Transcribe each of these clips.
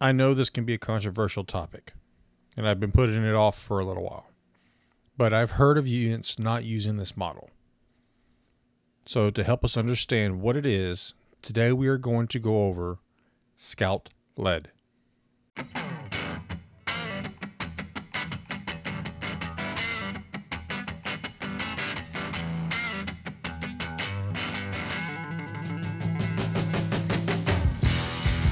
I know this can be a controversial topic, and I've been putting it off for a little while, but I've heard of units not using this model. So to help us understand what it is, today we are going to go over Scout Lead.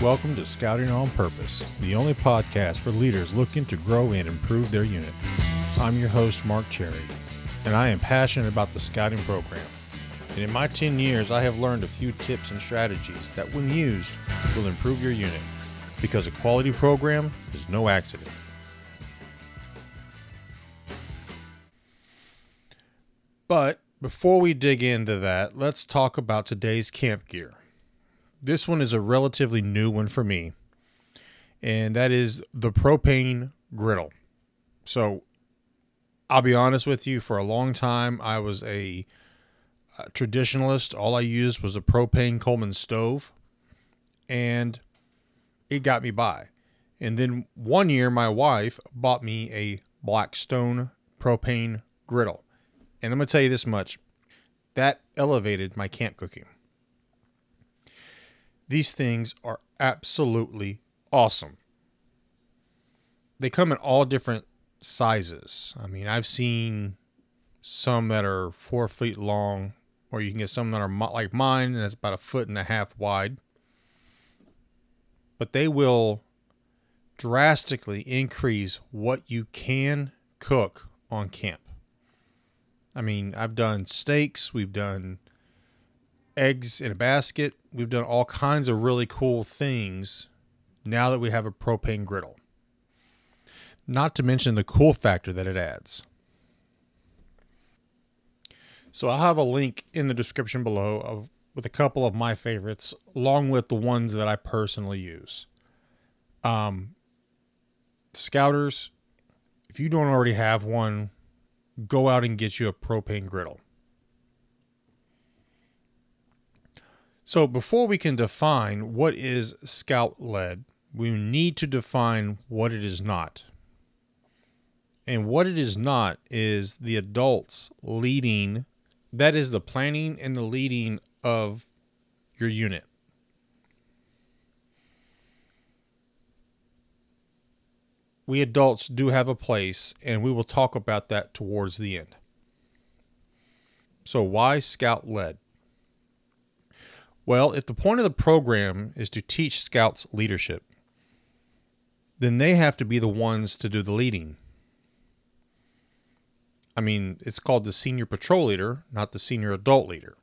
Welcome to Scouting on Purpose, the only podcast for leaders looking to grow and improve their unit. I'm your host, Mark Cherry, and I am passionate about the scouting program. And in my 10 years, I have learned a few tips and strategies that, when used, will improve your unit, because a quality program is no accident. But before we dig into that, let's talk about today's camp gear. This one is a relatively new one for me, and that is the propane griddle. So I'll be honest with you, for a long time I was a traditionalist. All I used was a propane Coleman stove, and it got me by. And then one year my wife bought me a Blackstone propane griddle. And I'm going to tell you this much, that elevated my camp cooking. These things are absolutely awesome. They come in all different sizes. I mean, I've seen some that are 4 feet long, or you can get some that are like mine, and it's about 1.5 feet wide. But they will drastically increase what you can cook on camp. I mean, I've done steaks, we've done eggs in a basket. We've done all kinds of really cool things now that we have a propane griddle. Not to mention the cool factor that it adds. So I'll have a link in the description below with a couple of my favorites, along with the ones that I personally use. Scouters, if you don't already have one, go out and get you a propane griddle. So before we can define what is Scout Lead, we need to define what it is not. And what it is not is the adults leading, that is the planning and the leading of your unit. We adults do have a place, and we will talk about that towards the end. So why Scout Lead? Well, if the point of the program is to teach scouts leadership, then they have to be the ones to do the leading. I mean, it's called the senior patrol leader, not the senior adult leader.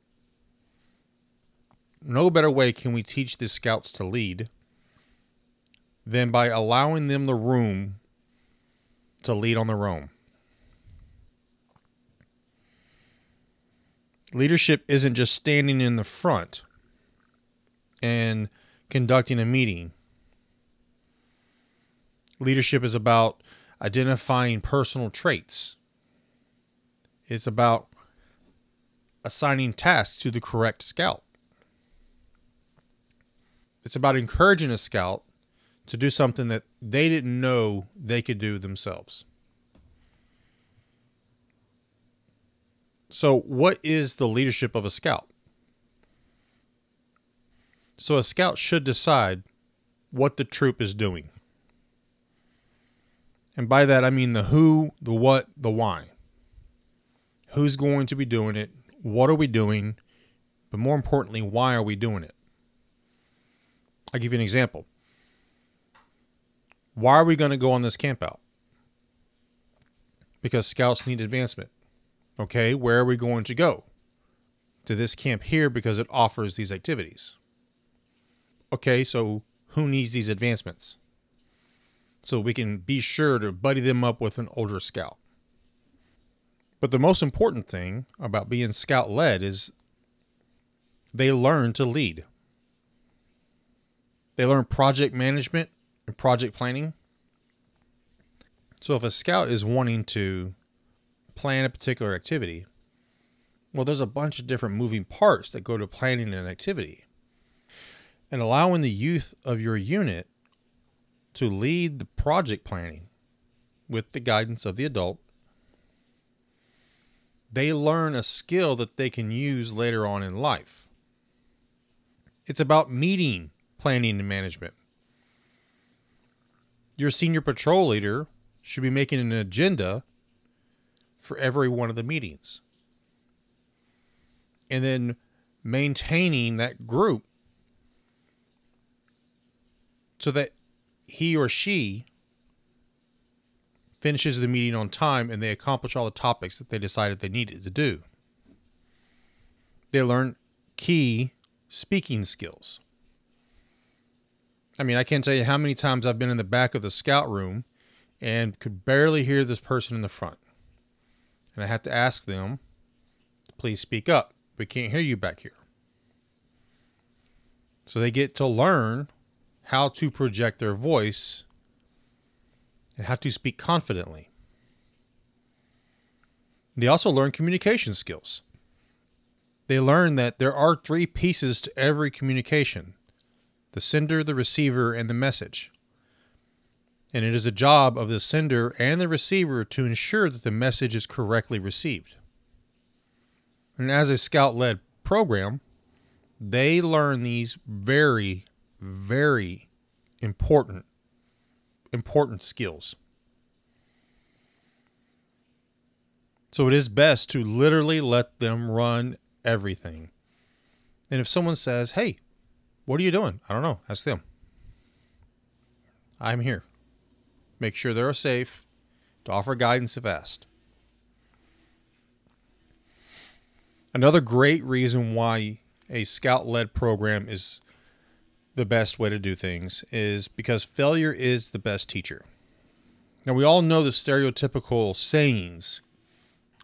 No better way can we teach the scouts to lead than by allowing them the room to lead on their own. Leadership isn't just standing in the front and conducting a meeting. Leadership is about identifying personal traits. It's about assigning tasks to the correct scout. It's about encouraging a scout to do something that they didn't know they could do themselves. So what is the leadership of a scout? So a scout should decide what the troop is doing. And by that, I mean the who, the what, the why. Who's going to be doing it? What are we doing? But more importantly, why are we doing it? I'll give you an example. Why are we going to go on this camp out? Because scouts need advancement. Okay, where are we going to go? To this camp here because it offers these activities. Okay, so who needs these advancements? So we can be sure to buddy them up with an older scout. But the most important thing about being scout-led is they learn to lead. They learn project management and project planning. So if a scout is wanting to plan a particular activity, well, there's a bunch of different moving parts that go to planning an activity. And allowing the youth of your unit to lead the project planning with the guidance of the adult, they learn a skill that they can use later on in life. It's about meeting planning and management. Your senior patrol leader should be making an agenda for every one of the meetings, and then maintaining that group so that he or she finishes the meeting on time and they accomplish all the topics that they decided they needed to do. They learn key speaking skills. I mean, I can't tell you how many times I've been in the back of the scout room and could barely hear this person in the front. And I have to ask them, please speak up. We can't hear you back here. So they get to learn how to project their voice and how to speak confidently. They also learn communication skills. They learn that there are 3 pieces to every communication: the sender, the receiver, and the message. And it is a job of the sender and the receiver to ensure that the message is correctly received. And as a scout-led program, they learn these very, very important skills. So it is best to literally let them run everything. And if someone says, hey, what are you doing? I don't know. Ask them. I'm here. Make sure they're safe, to offer guidance if asked. Another great reason why a scout-led program is the best way to do things is because failure is the best teacher. Now, we all know the stereotypical sayings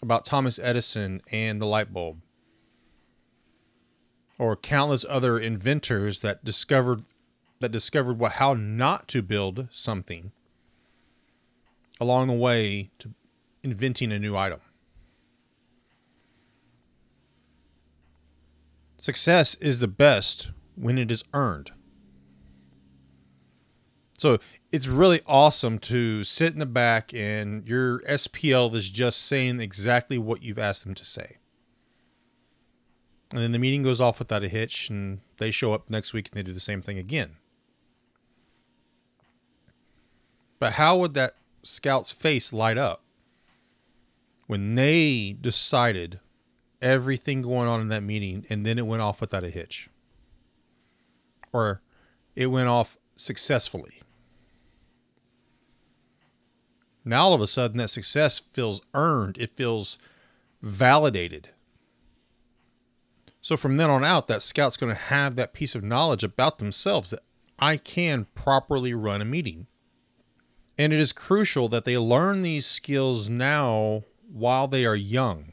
about Thomas Edison and the light bulb, or countless other inventors that discovered how not to build something along the way to inventing a new item. Success is the best when it is earned. So it's really awesome to sit in the back and your SPL is just saying exactly what you've asked them to say. And then the meeting goes off without a hitch, and they show up next week and they do the same thing again. But how would that scout's face light up when they decided everything going on in that meeting and then it went off without a hitch? Or it went off successfully. Now all of a sudden that success feels earned. It feels validated. So from then on out, that scout's going to have that piece of knowledge about themselves that I can properly run a meeting. And it is crucial that they learn these skills now while they are young.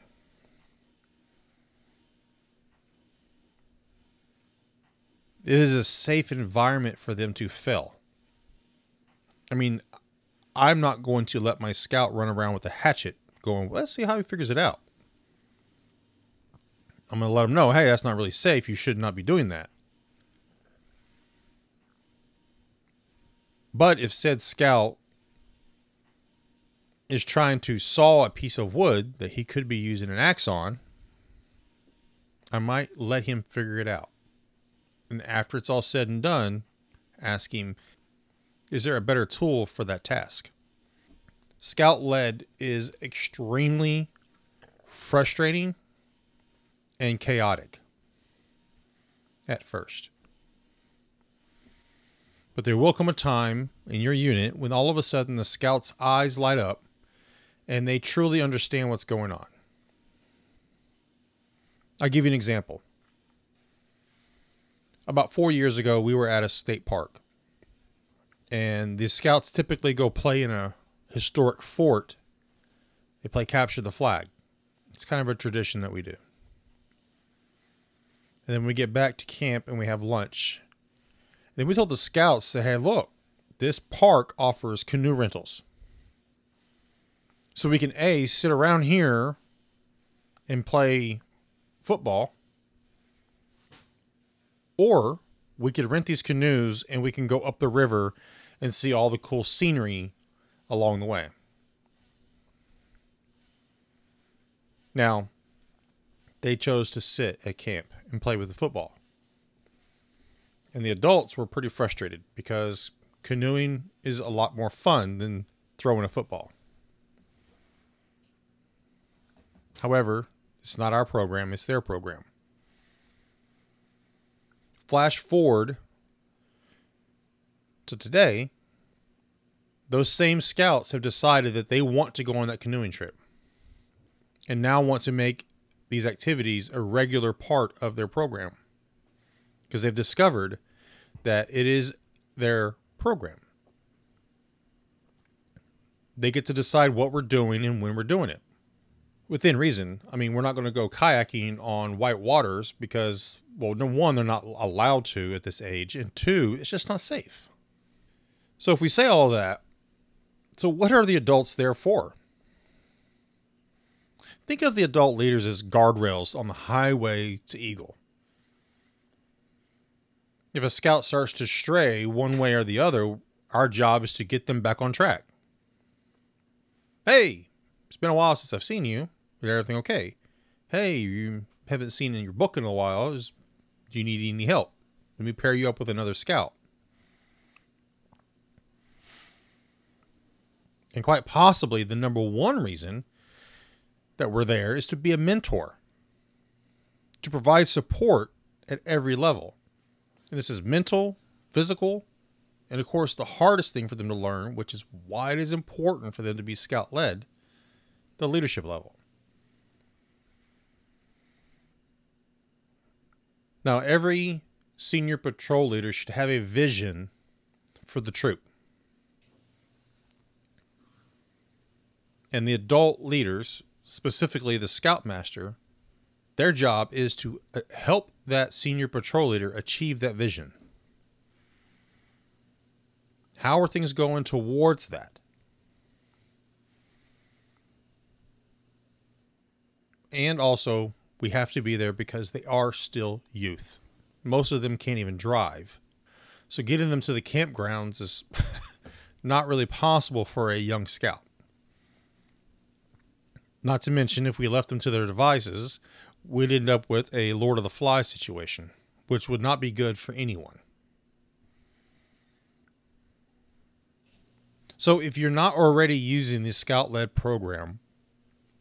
It is a safe environment for them to fail. I mean, I'm not going to let my scout run around with a hatchet going, let's see how he figures it out. I'm going to let him know, hey, that's not really safe. You should not be doing that. But if said scout is trying to saw a piece of wood that he could be using an axe on, I might let him figure it out. And after it's all said and done, ask him, is there a better tool for that task? Scout-led is extremely frustrating and chaotic at first. But there will come a time in your unit when all of a sudden the scout's eyes light up and they truly understand what's going on. I'll give you an example. About 4 years ago, we were at a state park. And the scouts typically go play in a historic fort. They play capture the flag. It's kind of a tradition that we do. And then we get back to camp and we have lunch. And then we told the scouts, say, hey, look, this park offers canoe rentals. So we can A, sit around here and play football. Or we could rent these canoes and we can go up the river and see all the cool scenery along the way. Now, they chose to sit at camp and play with the football. And the adults were pretty frustrated because canoeing is a lot more fun than throwing a football. However, it's not our program, it's their program. Flash forward to today, those same scouts have decided that they want to go on that canoeing trip and now want to make these activities a regular part of their program because they've discovered that it is their program. They get to decide what we're doing and when we're doing it. Within reason. I mean, we're not going to go kayaking on white waters because, well, number one, they're not allowed to at this age. And two, it's just not safe. So if we say all that, so what are the adults there for? Think of the adult leaders as guardrails on the highway to Eagle. If a scout starts to stray one way or the other, our job is to get them back on track. Hey, it's been a while since I've seen you. Is everything okay? Hey, you haven't seen in your book in a while. Do you need any help? Let me pair you up with another scout. And quite possibly the number one reason that we're there is to be a mentor, to provide support at every level. And this is mental, physical, and of course the hardest thing for them to learn, which is why it is important for them to be scout-led, the leadership level. Now, every senior patrol leader should have a vision for the troop. And the adult leaders, specifically the scoutmaster, their job is to help that senior patrol leader achieve that vision. How are things going towards that? And also, we have to be there because they are still youth. Most of them can't even drive. So getting them to the campgrounds is not really possible for a young scout. Not to mention, if we left them to their devices, we'd end up with a Lord of the Flies situation, which would not be good for anyone. So if you're not already using the Scout-led program,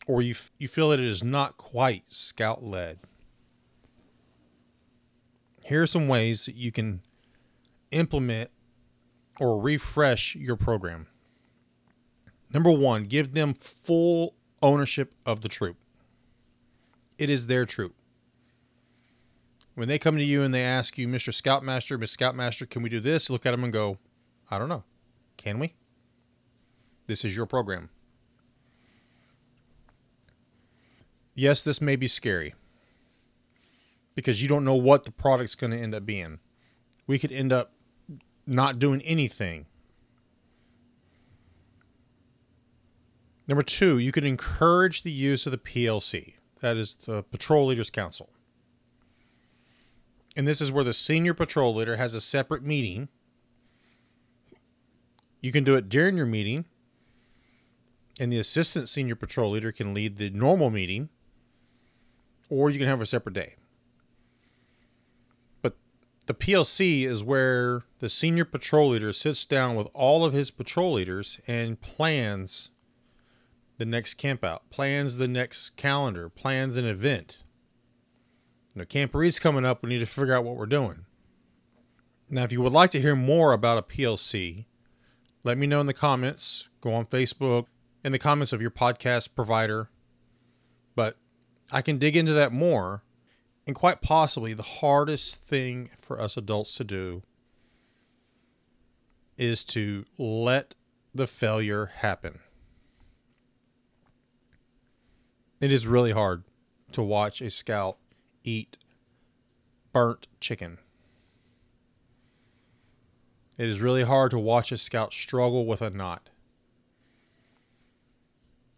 or you feel that it is not quite Scout-led, here are some ways that you can implement or refresh your program. Number one, give them full ownership of the troop. It is their troop. When they come to you and they ask you, Mr. Scoutmaster, Miss Scoutmaster, can we do this? Look at them and go, I don't know. Can we? This is your program. Yes, this may be scary because you don't know what the product's going to end up being. We could end up not doing anything. Number two, you could encourage the use of the PLC. That is the Patrol Leaders Council. And this is where the senior patrol leader has a separate meeting. You can do it during your meeting, and the assistant senior patrol leader can lead the normal meeting, or you can have a separate day. But the PLC is where the senior patrol leader sits down with all of his patrol leaders and plans the next camp out, plans the next calendar, plans an event. Camp Reed's coming up. We need to figure out what we're doing. Now, if you would like to hear more about a PLC, let me know in the comments. Go on Facebook, in the comments of your podcast provider. But I can dig into that more. And quite possibly the hardest thing for us adults to do is to let the failure happen. It is really hard to watch a scout eat burnt chicken. It is really hard to watch a scout struggle with a knot.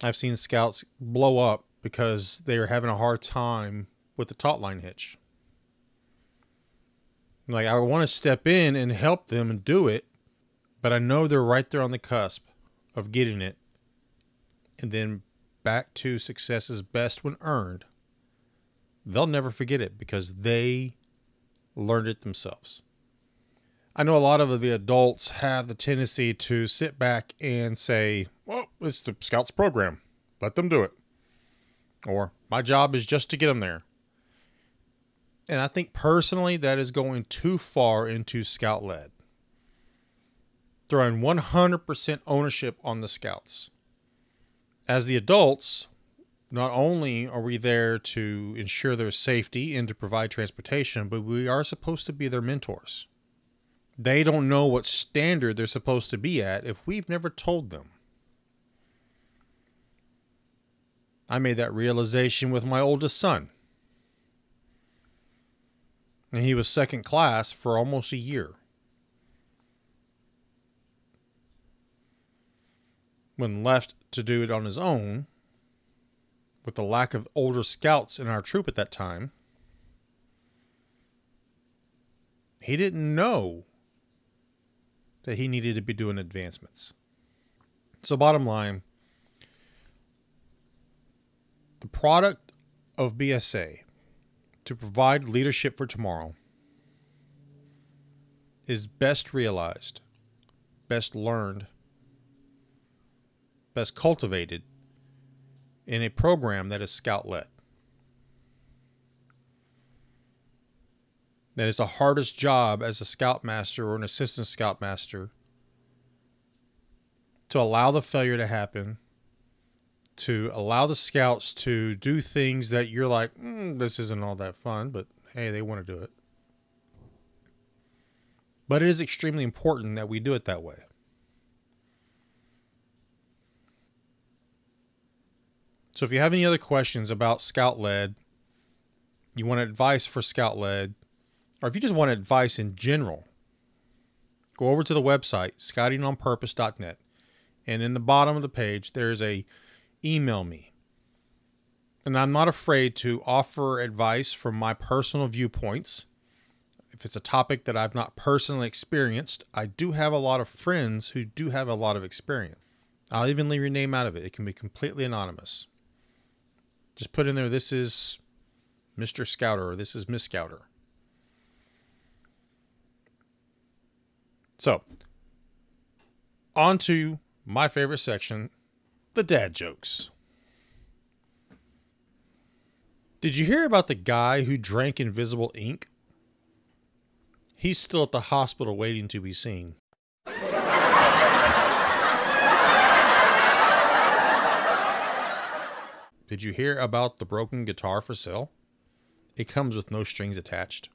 I've seen scouts blow up because they are having a hard time with the taut line hitch. Like, I want to step in and help them and do it, But I know they're right there on the cusp of getting it. And then back to success is best when earned. They'll never forget it because they learned it themselves. I know a lot of the adults have the tendency to sit back and say, well, it's the Scouts program. Let them do it. Or my job is just to get them there. And I think personally that is going too far into Scout-led. Throwing 100% ownership on the Scouts. As the adults, not only are we there to ensure their safety and to provide transportation, but we are supposed to be their mentors. They don't know what standard they're supposed to be at if we've never told them. I made that realization with my oldest son. And he was second class for almost a year. When left to do it on his own, with the lack of older scouts in our troop at that time, he didn't know that he needed to be doing advancements. So bottom line, the product of BSA to provide leadership for tomorrow is best realized, best learned, best cultivated in a program that is Scout-led. That is the hardest job as a Scoutmaster or an assistant Scoutmaster, to allow the failure to happen, to allow the Scouts to do things that you're like, this isn't all that fun, but hey, they want to do it. But it is extremely important that we do it that way. So if you have any other questions about Scout-led, you want advice for Scout-led, or if you just want advice in general, go over to the website, scoutingonpurpose.net. And in the bottom of the page, there's a email me. And I'm not afraid to offer advice from my personal viewpoints. If it's a topic that I've not personally experienced, I do have a lot of friends who do have a lot of experience. I'll even leave your name out of it. It can be completely anonymous. Just put in there, this is Mr. Scouter, or this is Miss Scouter. So, on to my favorite section, the dad jokes. Did you hear about the guy who drank invisible ink? He's still at the hospital waiting to be seen. Did you hear about the broken guitar for sale? It comes with no strings attached.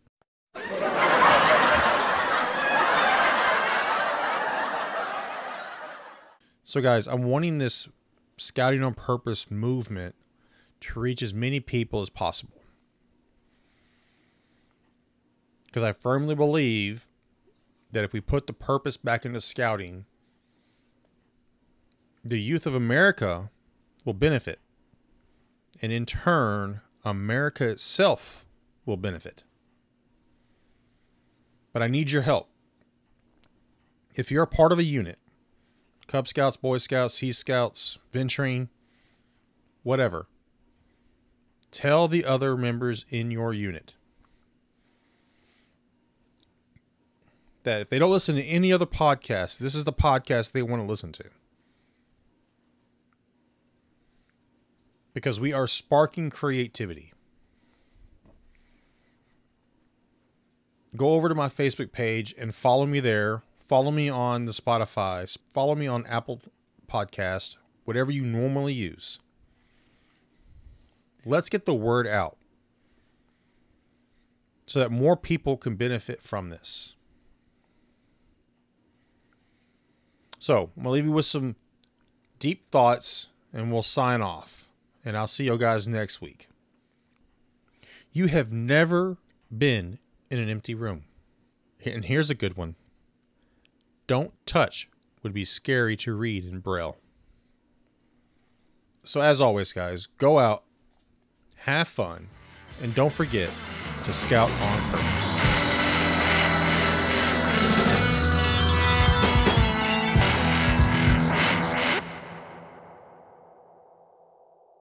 So guys, I'm wanting this Scouting on Purpose movement to reach as many people as possible. Because I firmly believe that if we put the purpose back into scouting, the youth of America will benefit. And in turn, America itself will benefit. But I need your help. If you're a part of a unit, Cub Scouts, Boy Scouts, Sea Scouts, venturing, whatever, tell the other members in your unit that if they don't listen to any other podcast, this is the podcast they want to listen to. Because we are sparking creativity. Go over to my Facebook page and follow me there. Follow me on the Spotify. Follow me on Apple Podcast, whatever you normally use. Let's get the word out so that more people can benefit from this. So, I'm going to leave you with some deep thoughts and we'll sign off. And I'll see you guys next week. You have never been in an empty room. And here's a good one. Don't touch would be scary to read in Braille. So as always, guys, go out, have fun, and don't forget to scout on purpose.